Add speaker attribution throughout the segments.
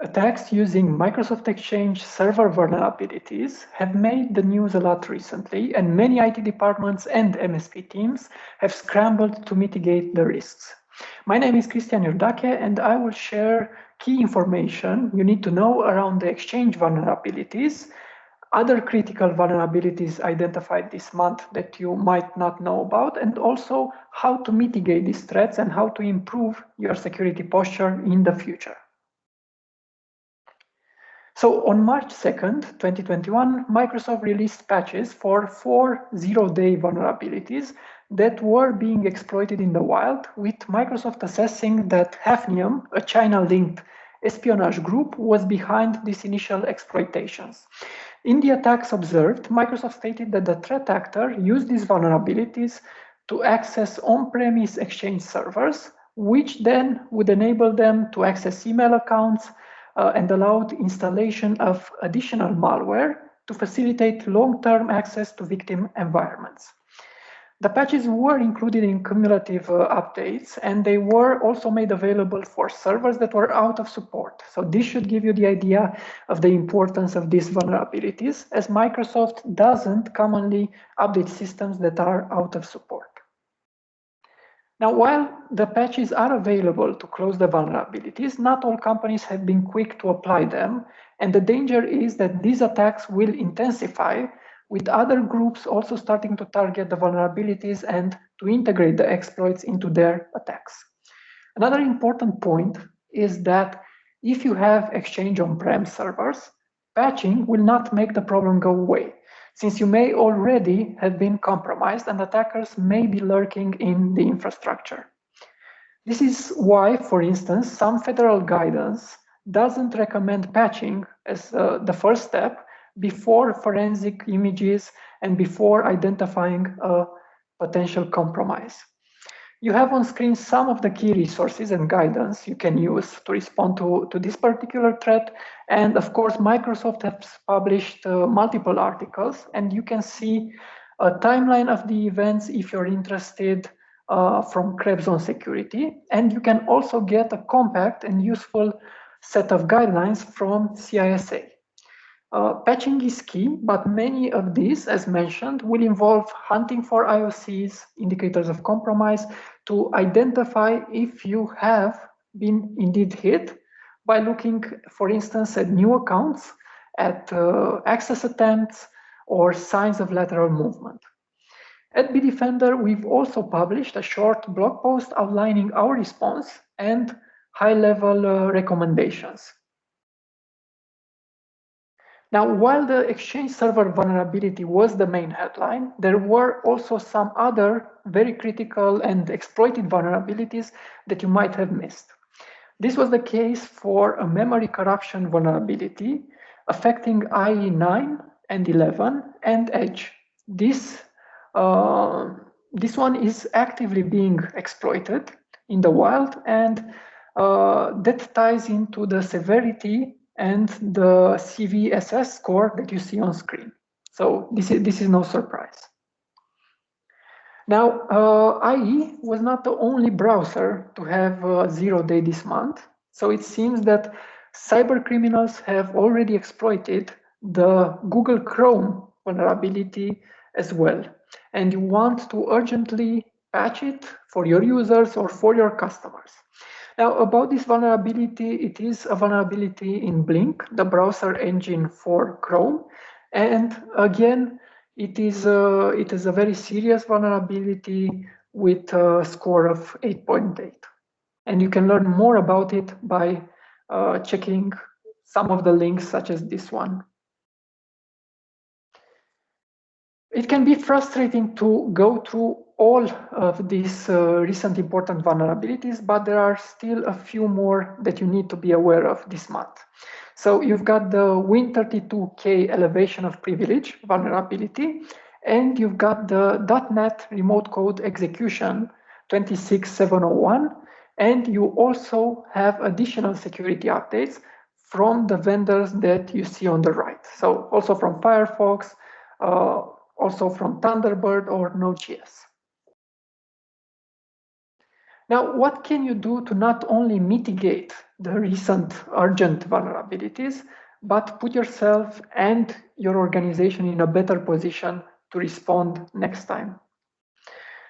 Speaker 1: Attacks using Microsoft Exchange server vulnerabilities have made the news a lot recently, and many IT departments and MSP teams have scrambled to mitigate the risks. My name is Cristian Iordache, and I will share key information you need to know around the Exchange vulnerabilities, other critical vulnerabilities identified this month that you might not know about, and also how to mitigate these threats and how to improve your security posture in the future. So on March 2nd, 2021, Microsoft released patches for 4 zero-day vulnerabilities that were being exploited in the wild, with Microsoft assessing that Hafnium, a China-linked espionage group, was behind these initial exploitations. In the attacks observed, Microsoft stated that the threat actor used these vulnerabilities to access on-premise Exchange servers, which then would enable them to access email accounts, and allowed installation of additional malware to facilitate long-term access to victim environments. The patches were included in cumulative updates, and they were also made available for servers that were out of support. So this should give you the idea of the importance of these vulnerabilities, as Microsoft doesn't commonly update systems that are out of support. Now, while the patches are available to close the vulnerabilities, not all companies have been quick to apply them, and the danger is that these attacks will intensify, with other groups also starting to target the vulnerabilities and to integrate the exploits into their attacks. Another important point is that if you have Exchange on-prem servers, patching will not make the problem go away, since you may already have been compromised and attackers may be lurking in the infrastructure. This is why, for instance, some federal guidance doesn't recommend patching as the first step before forensic images and before identifying a potential compromise. You have on screen some of the key resources and guidance you can use to respond to this particular threat. And of course, Microsoft has published multiple articles, and you can see a timeline of the events if you're interested from Krebs on Security. And you can also get a compact and useful set of guidelines from CISA. Patching is key, but many of these, as mentioned, will involve hunting for IOCs, indicators of compromise, to identify if you have been indeed hit by looking, for instance, at new accounts, at access attempts, or signs of lateral movement. At Bitdefender, we've also published a short blog post outlining our response and high-level recommendations. Now, while the Exchange server vulnerability was the main headline, there were also some other very critical and exploited vulnerabilities that you might have missed. This was the case for a memory corruption vulnerability affecting IE 9 and 11 and Edge. This one is actively being exploited in the wild, and that ties into the severity and the CVSS score that you see on screen. So this is no surprise. Now, IE was not the only browser to have a 0-day this month. So it seems that cyber criminals have already exploited the Google Chrome vulnerability as well. And you want to urgently patch it for your users or for your customers. Now, about this vulnerability, it is a vulnerability in Blink, the browser engine for Chrome. And again, it is a very serious vulnerability with a score of 8.8. And you can learn more about it by checking some of the links, such as this one. It can be frustrating to go through all of these recent important vulnerabilities, but there are still a few more that you need to be aware of this month. So you've got the Win32k elevation of privilege vulnerability, and you've got the .NET remote code execution 26701, and you also have additional security updates from the vendors that you see on the right. So also from Firefox, also from Thunderbird or Node.js. Now, what can you do to not only mitigate the recent urgent vulnerabilities, but put yourself and your organization in a better position to respond next time.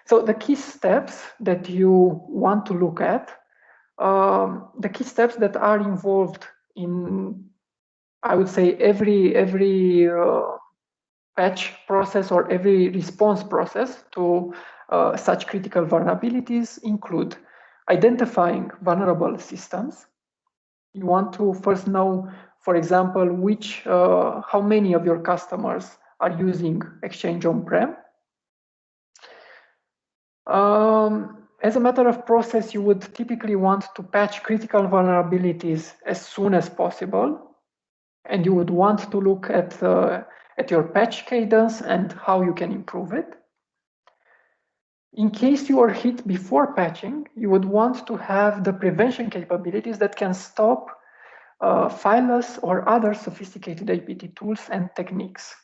Speaker 1: So the key steps that you want to look at, the key steps that are involved in, I would say, every patch process or every response process to such critical vulnerabilities include identifying vulnerable systems. You want to first know, for example, how many of your customers are using Exchange on-prem. As a matter of process, you would typically want to patch critical vulnerabilities as soon as possible, and you would want to look at your patch cadence and how you can improve it. In case you are hit before patching, you would want to have the prevention capabilities that can stop fileless or other sophisticated APT tools and techniques.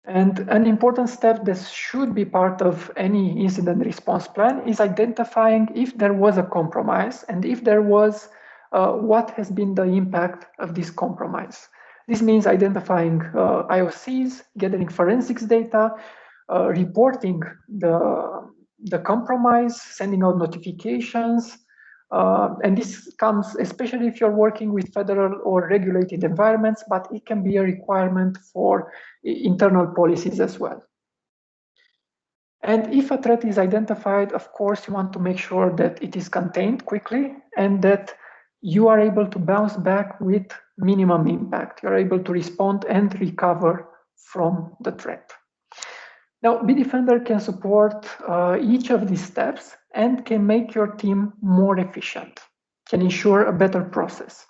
Speaker 1: And an important step that should be part of any incident response plan is identifying if there was a compromise and if there was, what has been the impact of this compromise. This means identifying IOCs, gathering forensics data, reporting the compromise, sending out notifications, and this comes especially if you're working with federal or regulated environments, but it can be a requirement for internal policies as well. And if a threat is identified, of course, you want to make sure that it is contained quickly and that you are able to bounce back with minimum impact. You're able to respond and recover from the threat. Now, Bitdefender can support each of these steps and can make your team more efficient, can ensure a better process.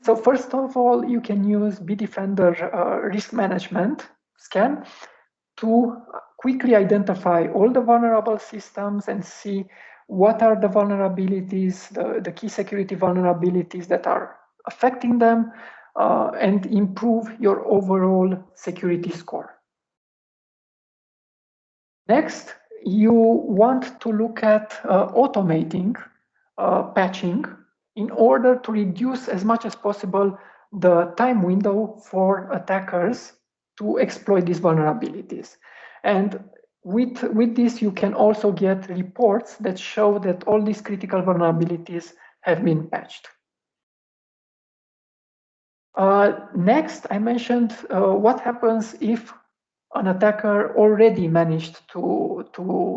Speaker 1: So first of all, you can use Bitdefender risk management scan to quickly identify all the vulnerable systems and see what are the vulnerabilities, the key security vulnerabilities that are affecting them, and improve your overall security score. Next, you want to look at automating patching in order to reduce as much as possible the time window for attackers to exploit these vulnerabilities. And with this, you can also get reports that show that all these critical vulnerabilities have been patched. Next, I mentioned what happens if an attacker already managed to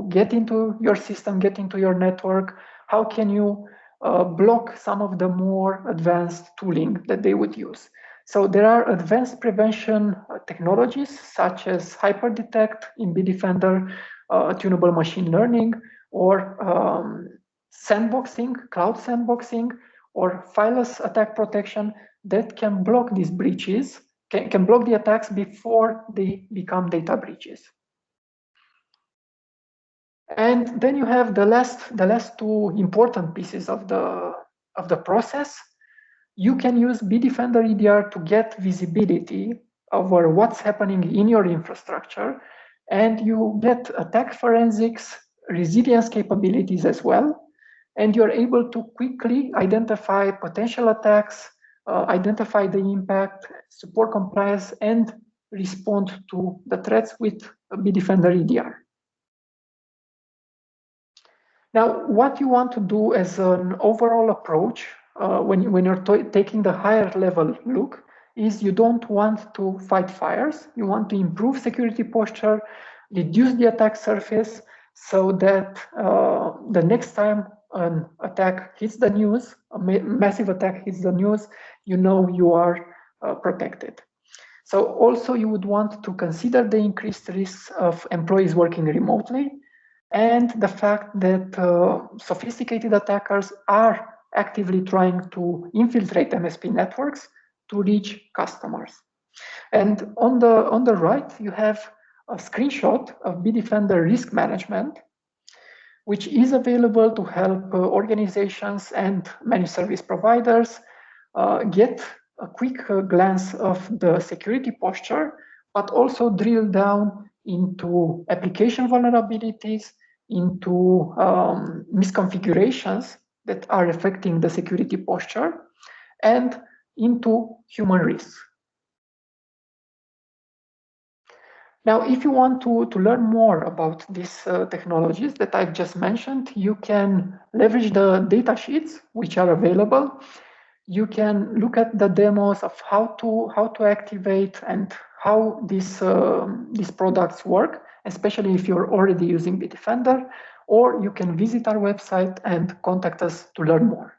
Speaker 1: get into your system, get into your network. How can you block some of the more advanced tooling that they would use? So there are advanced prevention technologies such as HyperDetect in Bitdefender, tunable machine learning, or sandboxing, cloud sandboxing, or fileless attack protection that can block these breaches, can block the attacks before they become data breaches. And then you have the last two important pieces of the process. You can use Bitdefender EDR to get visibility over what's happening in your infrastructure, and you get attack forensics, resilience capabilities as well, and you're able to quickly identify potential attacks, identify the impact, support compliance, and respond to the threats with Bitdefender EDR. Now, what you want to do as an overall approach when you're taking the higher level look is you don't want to fight fires. You want to improve security posture, reduce the attack surface so that the next time an attack hits the news, a massive attack hits the news, you know you are protected. So also you would want to consider the increased risks of employees working remotely and the fact that sophisticated attackers are actively trying to infiltrate MSP networks to reach customers. And on the right, you have a screenshot of Bitdefender risk management, which is available to help organizations and managed service providers get a quick glance of the security posture, but also drill down into application vulnerabilities, into misconfigurations that are affecting the security posture, and into human risks. Now, if you want to learn more about these technologies that I've just mentioned, you can leverage the data sheets which are available. You can look at the demos of how to activate and how these products work, especially if you're already using Bitdefender, or you can visit our website and contact us to learn more.